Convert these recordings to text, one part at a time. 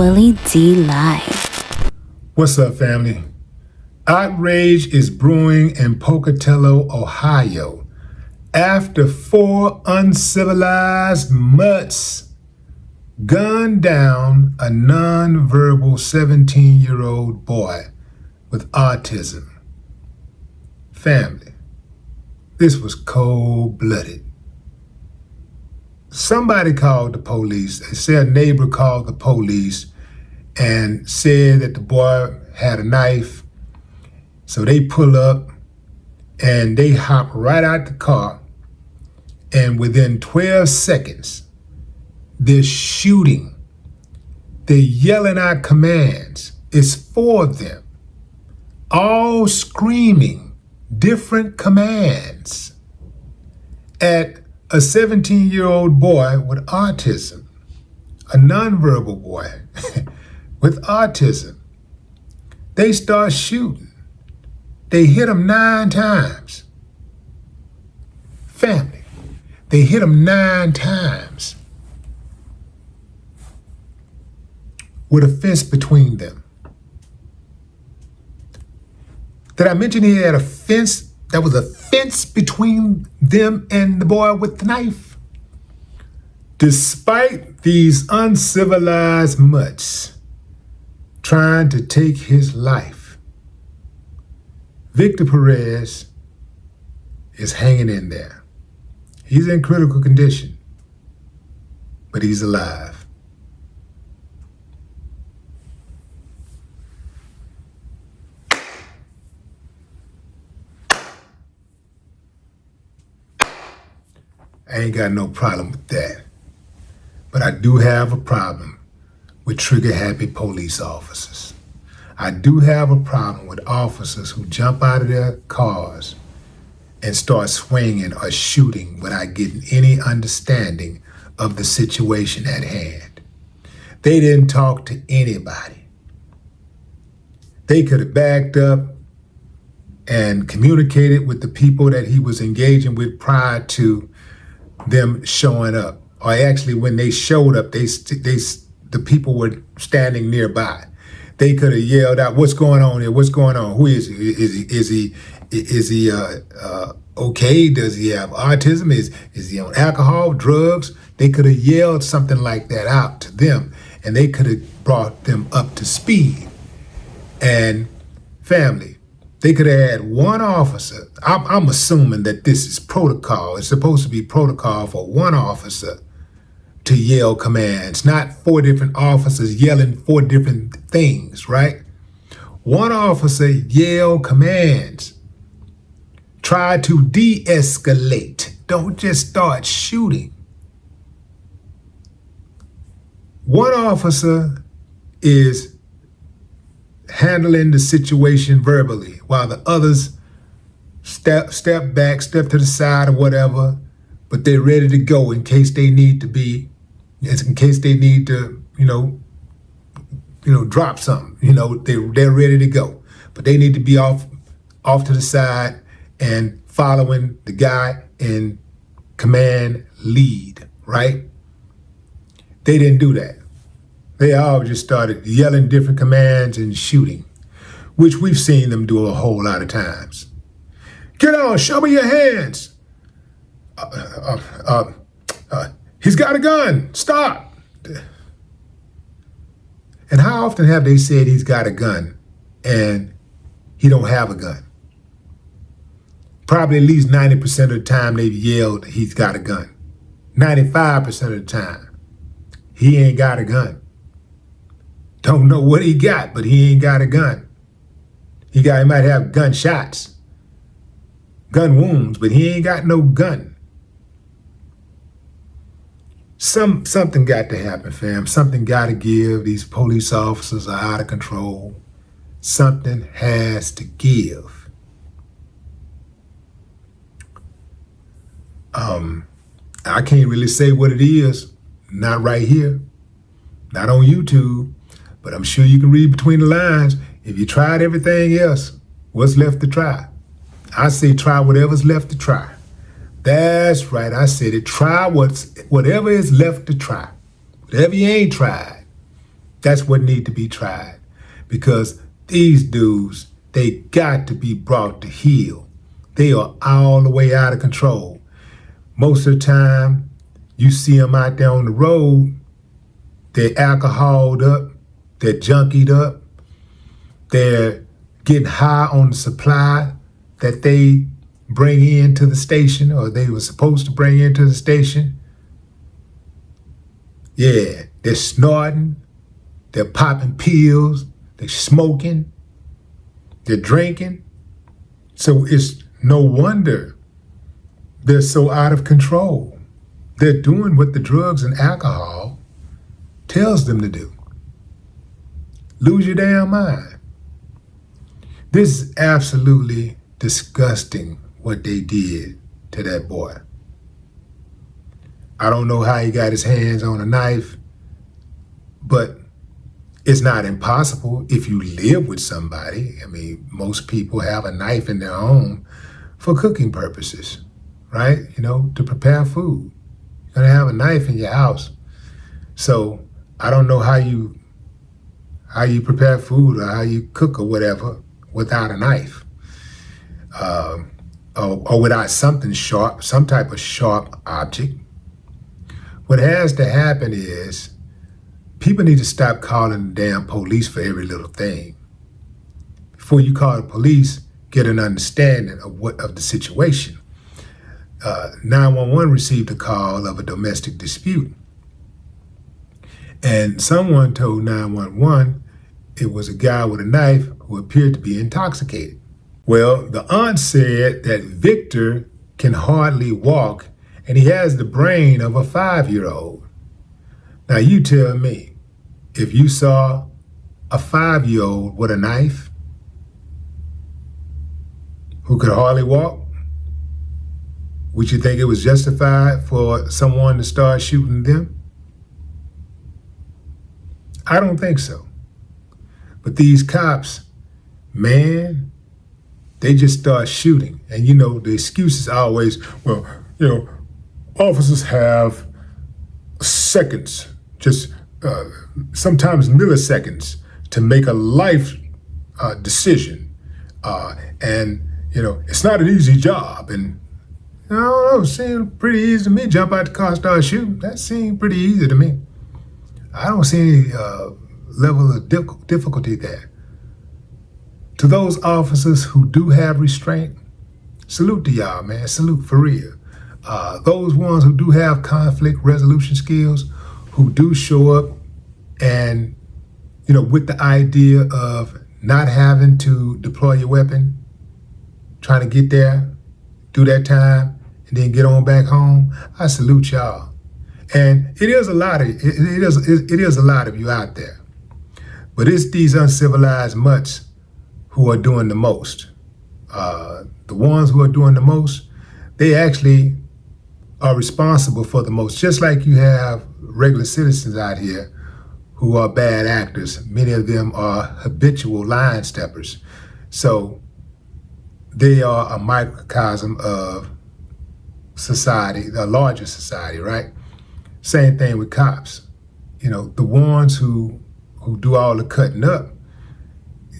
Willie D Live. What's up, family? Outrage is brewing in Pocatello, Ohio, after 4 uncivilized mutts gunned down a non-verbal 17-year-old boy with autism. Family, this was cold-blooded. Somebody called the police. They said a neighbor called the police and said that the boy had a knife. So they pull up and they hop right out the car, and within 12 seconds, they're shooting. They're yelling out commands. It's 4 of them, all screaming different commands at a 17-year-old boy with autism, a nonverbal boy with autism. They start shooting. They hit him 9 times. Family, they hit him 9 times with a fence between them. Did I mention he had a fence? That was a fence between them and the boy with the knife. Despite these uncivilized mutts trying to take his life, Victor Perez is hanging in there. He's in critical condition, but he's alive. I ain't got no problem with that. But I do have a problem with trigger-happy police officers. I do have a problem with officers who jump out of their cars and start swinging or shooting without getting any understanding of the situation at hand. They didn't talk to anybody. They could have backed up and communicated with the people that he was engaging with prior to them showing up. Or actually, when they showed up, the people were standing nearby. They could have yelled out, "What's going on here? What's going on? Who is he? Is he okay? Does he have autism? Is he on alcohol, drugs?" They could have yelled something like that out to them, and they could have brought them up to speed. And family, they could have had one officer. I'm assuming that this is protocol. It's supposed to be protocol for one officer to yell commands, not 4 different officers yelling 4 different things, right? One officer yell commands. Try to de-escalate. Don't just start shooting. One officer is handling the situation verbally, while the others step back, step to the side or whatever, but they're ready to go in case they need to be, in case they need to, drop something. They're ready to go, but they need to be off to the side and following the guy in command lead, right? They didn't do that. They all just started yelling different commands and shooting, which we've seen them do a whole lot of times. "Get on, show me your hands. He's got a gun, stop." And how often have they said he's got a gun and he don't have a gun? Probably at least 90% of the time they've yelled he's got a gun. 95% of the time, he ain't got a gun. Don't know what he got, but he ain't got a gun. He might have gunshots, gun wounds, but he ain't got no gun. Something got to happen, fam. Something got to give. These police officers are out of control. Something has to give. I can't really say what it is. Not right here. Not on YouTube. But I'm sure you can read between the lines. If you tried everything else, what's left to try? I say try whatever's left to try. That's right, I said it. Try whatever is left to try. Whatever you ain't tried, That's what need to be tried, because these dudes, they got to be brought to heel. They are all the way out of control. Most of the time, you see them out there on the road, they're alcoholed up, they're junkied up, they're getting high on the supply that they bring into the station, or they were supposed to bring into the station. Yeah, they're snorting, they're popping pills, they're smoking, they're drinking. So it's no wonder they're so out of control. They're doing what the drugs and alcohol tells them to do. Lose your damn mind. This is absolutely disgusting what they did to that boy. I don't know how he got his hands on a knife, but it's not impossible if you live with somebody. I mean, most people have a knife in their home for cooking purposes, right? You know, to prepare food. You're gonna have a knife in your house. So I don't know how you prepare food or how you cook or whatever without a knife. Or without something sharp, some type of sharp object. What has to happen is people need to stop calling the damn police for every little thing. Before you call the police, get an understanding of the situation. 911 received a call of a domestic dispute. And someone told 911 it was a guy with a knife who appeared to be intoxicated. Well, the aunt said that Victor can hardly walk and he has the brain of a 5-year-old. Now you tell me, if you saw a 5-year-old with a knife who could hardly walk, would you think it was justified for someone to start shooting them? I don't think so. But these cops, man, they just start shooting. And you know, the excuse is always, well, you know, officers have seconds, just sometimes milliseconds to make a life decision. And, you know, it's not an easy job. And I don't know, it seemed pretty easy to me. Jump out the car, start shooting. That seemed pretty easy to me. I don't see any level of difficulty there. To those officers who do have restraint, salute to y'all, man. Salute for real. Those ones who do have conflict resolution skills, who do show up and, you know, with the idea of not having to deploy your weapon, trying to get there, do that time, and then get on back home, I salute y'all. And it is a lot of you out there. But it's these uncivilized mutts who are doing the most. The ones who are doing the most, they actually are responsible for the most. Just like you have regular citizens out here who are bad actors. Many of them are habitual line steppers. So they are a microcosm of society, a larger society, right? Same thing with cops. You know, the ones who do all the cutting up,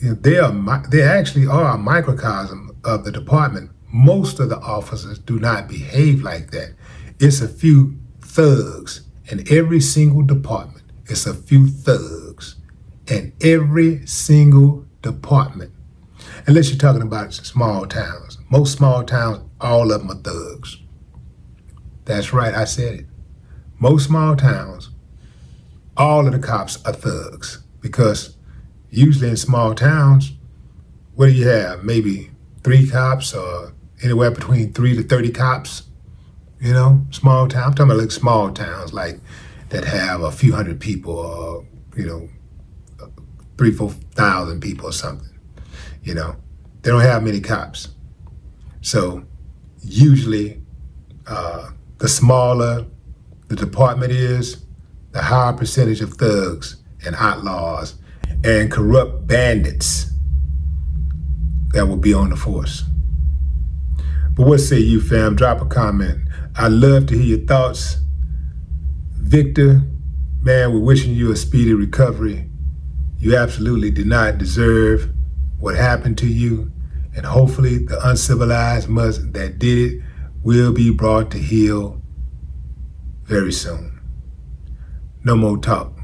you know, they actually are a microcosm of the department. Most of the officers do not behave like that. It's a few thugs in every single department. It's a few thugs in every single department. Unless you're talking about small towns. Most small towns, all of them are thugs. That's right, I said it. Most small towns, all of the cops are thugs, because usually in small towns, what do you have? Maybe 3 cops or anywhere between 3 to 30 cops, you know, small town. I'm talking about like small towns like that have a few hundred people or, you know, 3,000-4,000 people or something, you know. They don't have many cops. So usually the smaller the department is, the higher percentage of thugs and outlaws and corrupt bandits that will be on the force. But what say you, fam? Drop a comment. I'd love to hear your thoughts. Victor, man, we're wishing you a speedy recovery. You absolutely did not deserve what happened to you, and hopefully the uncivilized mother that did it will be brought to heel very soon. No more talk.